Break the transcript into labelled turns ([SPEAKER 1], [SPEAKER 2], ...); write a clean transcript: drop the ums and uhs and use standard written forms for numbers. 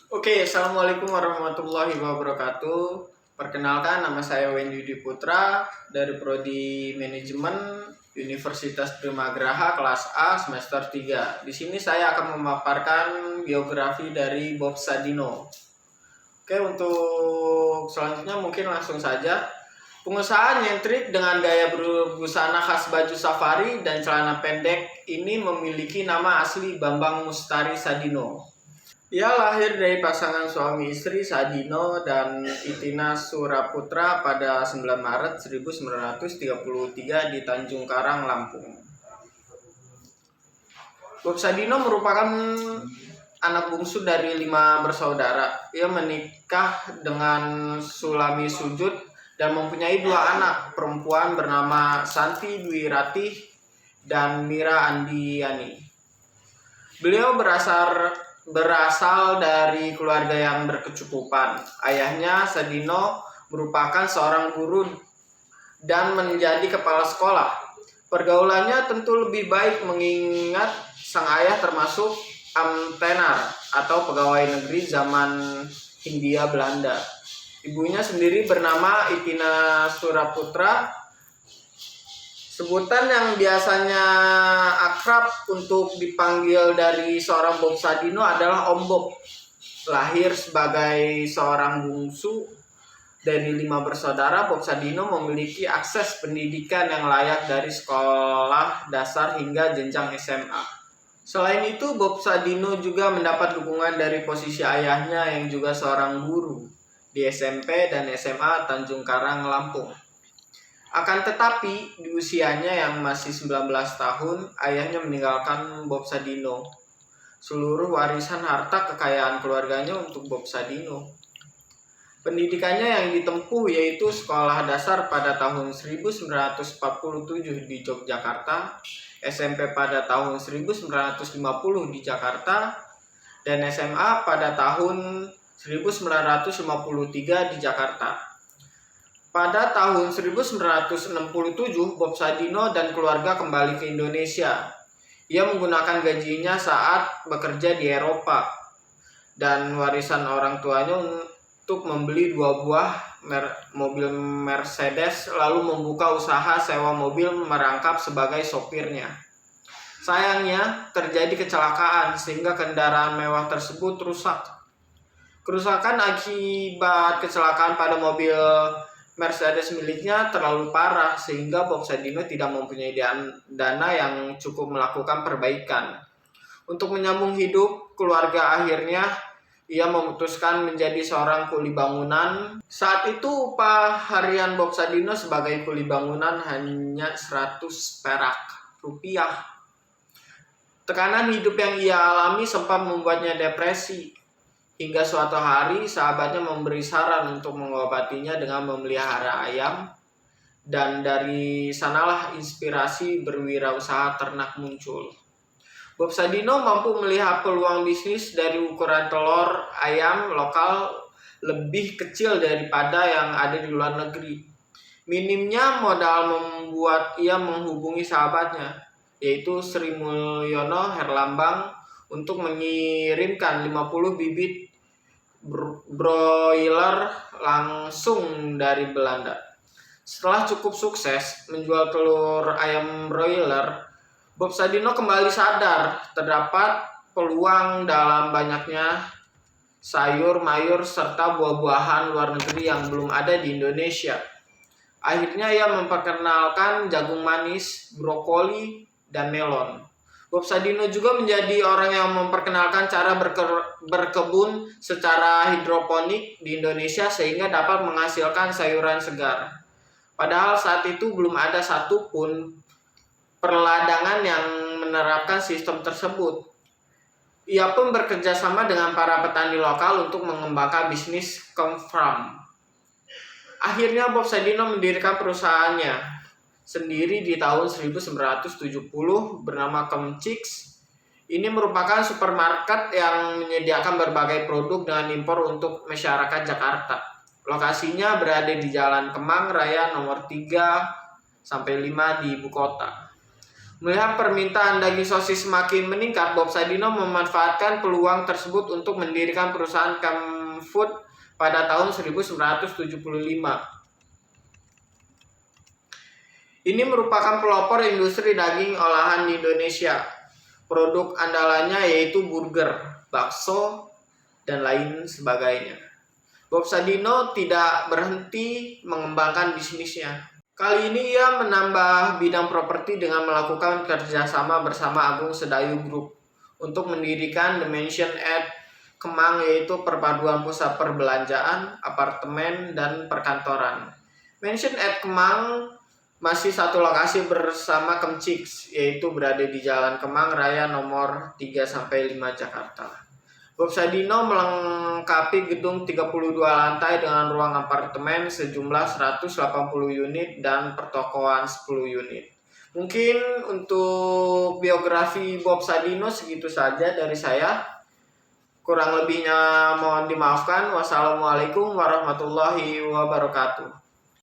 [SPEAKER 1] Oke, Assalamualaikum warahmatullahi wabarakatuh. Perkenalkan, nama saya Wendy Putra dari Prodi Manajemen Universitas Primagraha kelas A semester 3. Di sini saya akan memaparkan biografi dari Bob Sadino. Oke, untuk selanjutnya mungkin langsung saja. Pengusaha nyentrik dengan gaya berbusana khas baju safari dan celana pendek ini memiliki nama asli Bambang Mustari Sadino. Ia lahir dari pasangan suami istri Sadino dan Itina Suraputra pada 9 Maret 1933 di Tanjung Karang, Lampung. Bob Sadino merupakan anak bungsu dari 5 bersaudara. Ia menikah dengan Sulami Sujud dan mempunyai 2 anak perempuan bernama Santi Dwi Ratih dan Mira Andiani. Beliau berasal dari keluarga yang berkecukupan. Ayahnya, Sadino, merupakan seorang guru dan menjadi kepala sekolah. Pergaulannya tentu lebih baik mengingat sang ayah termasuk amtenar atau pegawai negeri zaman Hindia Belanda. Ibunya sendiri bernama Itina Suraputra. Sebutan yang biasanya akrab untuk dipanggil dari seorang Bob Sadino adalah Om Bob. Lahir sebagai seorang bungsu dari 5 bersaudara, Bob Sadino memiliki akses pendidikan yang layak dari sekolah dasar hingga jenjang SMA. Selain itu, Bob Sadino juga mendapat dukungan dari posisi ayahnya yang juga seorang guru di SMP dan SMA Tanjung Karang, Lampung. Akan tetapi, di usianya yang masih 19 tahun, ayahnya meninggalkan Bob Sadino seluruh warisan harta kekayaan keluarganya untuk Bob Sadino. Pendidikannya yang ditempuh yaitu sekolah dasar pada tahun 1947 di Yogyakarta, SMP pada tahun 1950 di Jakarta, dan SMA pada tahun 1953 di Jakarta. Pada tahun 1967, Bob Sadino dan keluarga kembali ke Indonesia. Ia menggunakan gajinya saat bekerja di Eropa dan warisan orang tuanya untuk membeli 2 buah mobil Mercedes, lalu membuka usaha sewa mobil merangkap sebagai sopirnya. Sayangnya, terjadi kecelakaan sehingga kendaraan mewah tersebut rusak. Kerusakan akibat kecelakaan pada mobil Mercedes miliknya terlalu parah sehingga Bob Sadino tidak mempunyai dana yang cukup melakukan perbaikan. Untuk menyambung hidup, keluarga akhirnya ia memutuskan menjadi seorang kuli bangunan. Saat itu upah harian Bob Sadino sebagai kuli bangunan hanya 100 perak rupiah. Tekanan hidup yang ia alami sempat membuatnya depresi. Hingga suatu hari sahabatnya memberi saran untuk mengobatinya dengan memelihara ayam, dan dari sanalah inspirasi berwirausaha ternak muncul. Bob Sadino mampu melihat peluang bisnis dari ukuran telur ayam lokal lebih kecil daripada yang ada di luar negeri. Minimnya modal membuat ia menghubungi sahabatnya, yaitu Sri Mulyono Herlambang, untuk mengirimkan 50 bibit broiler langsung dari Belanda. Setelah cukup sukses menjual telur ayam broiler, Bob Sadino kembali sadar terdapat peluang dalam banyaknya sayur mayur serta buah-buahan luar negeri yang belum ada di Indonesia. Akhirnya ia memperkenalkan jagung manis, brokoli, dan melon. Bob Sadino juga menjadi orang yang memperkenalkan cara berkebun secara hidroponik di Indonesia sehingga dapat menghasilkan sayuran segar. Padahal saat itu belum ada satupun perladangan yang menerapkan sistem tersebut. Ia pun bekerja sama dengan para petani lokal untuk mengembangkan bisnis farm. Akhirnya Bob Sadino mendirikan perusahaannya sendiri di tahun 1970 bernama Kemchicks. Ini merupakan supermarket yang menyediakan berbagai produk dengan impor untuk masyarakat Jakarta. Lokasinya berada di Jalan Kemang Raya nomor 3 sampai 5 di ibu kota. Melihat permintaan daging sosis semakin meningkat, Bob Sadino memanfaatkan peluang tersebut untuk mendirikan perusahaan Cam Food pada tahun 1975. Ini merupakan pelopor industri daging olahan di Indonesia. Produk andalannya yaitu burger, bakso, dan lain sebagainya. Bob Sadino tidak berhenti mengembangkan bisnisnya. Kali ini ia menambah bidang properti dengan melakukan kerjasama bersama Agung Sedayu Group untuk mendirikan The Mansion at Kemang, yaitu perpaduan pusat perbelanjaan, apartemen, dan perkantoran. Mansion at Kemang masih satu lokasi bersama Kemchix, yaitu berada di Jalan Kemang Raya nomor 3-5 Jakarta. Bob Sadino melengkapi gedung 32 lantai dengan ruang apartemen sejumlah 180 unit dan pertokoan 10 unit. Mungkin untuk biografi Bob Sadino segitu saja dari saya. Kurang lebihnya mohon dimaafkan. Wassalamualaikum warahmatullahi wabarakatuh.